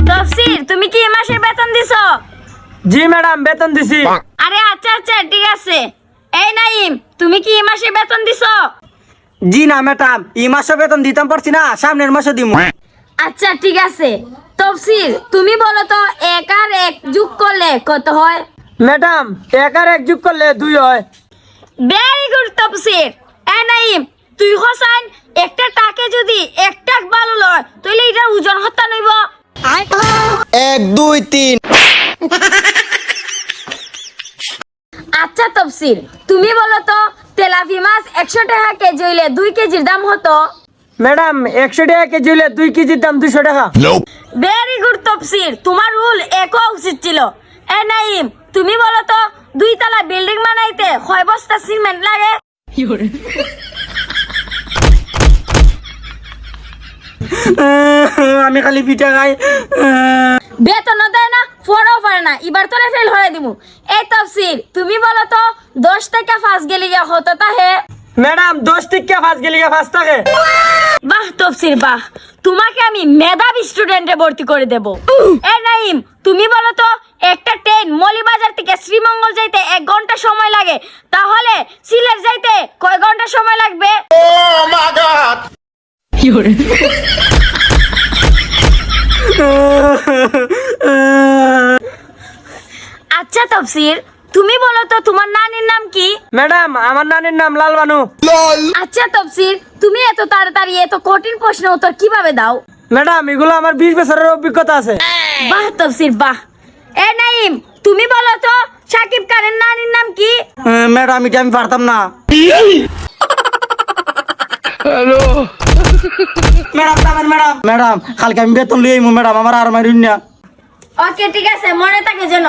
তফসির তুমি কি এই মাসের বেতন দিছো? জি ম্যাডাম, বেতন দিছি। আরে আচ্ছা আচ্ছা ঠিক আছে। এই নাইম, তুমি কি এই মাসের বেতন দিছো? জি না ম্যাডাম, এই মাসে বেতন দিতাম পারছি না, সামনের মাসে দিমু। আচ্ছা ঠিক আছে। তফসির তুমি বলো তো 1 আর 1 যোগ করলে কত হয়? ম্যাডাম, 1 আর 1 যোগ করলে 2 হয়। ভেরি গুড তফসির। এই নাইম, তুই হসাইন একটা টাকে যদি 1 টাক ভালো লয় তাহলে এটার ওজন হত্যা নইব। 1 2 3। আচ্ছা তফসির তুমি বলো তো তেলাপি মাছ 100 টাকা কেজি হইলে 2 কেজির দাম হতো? ম্যাডাম, 100 টাকা কেজি হলে 2 কেজির দাম 200 টাকা। ভেরি গুড তফসির, তোমার রুল একও উচিত ছিল। এ নাইম, তুমি বলো তো 2 তলা বিল্ডিং বানাইতে কয় বস্তা সিমেন্ট লাগে? আমি খালি পিঠা খাই। বেতন দেয় না, ফোনও পারে না, এবার তোরে ফেল হয়ে দিমু। এই তফসির তুমি বলো তো 10 থেকে 5 গেলি হতো তাহে? ম্যাডাম, 10 থেকে 5 গেলে 5 থাকে। বাহ তফসির বাহ, তোমাকে আমি মেধাবী স্টুডেন্টে ভর্তি করে দেব। এই নাইম, তুমি বলো তো একটা ট্রেন মলিবাজার থেকে শ্রীমঙ্গল যাইতে 1 ঘন্টা সময় লাগে, তাহলে সিলেট যাইতে কয় ঘন্টা সময় লাগবে? আচ্ছা তফসির তুমি বলো তো তোমার নানির নাম কি? ম্যাডাম, আমার নানির নাম লাল বানু। আচ্ছা তফসির তুমি এত তাড়াতাড়ি এত কঠিন প্রশ্ন উত্তর কিভাবে দাও? ম্যাডাম, এগুলো আমার 20 বছরের অভিজ্ঞতা আছে। বাহ তফসির বাহ। এ নাইম, তুমি বলো তো সাকিব খানের নানির নাম কি? ম্যাডাম, এটা আমি পারতাম না। ম্যাডাম, কালকে আমি বেতন লিয়ে ম্যাডাম, আমার আর মারুন না। ওকে ঠিক আছে, মনে থাকে যেন।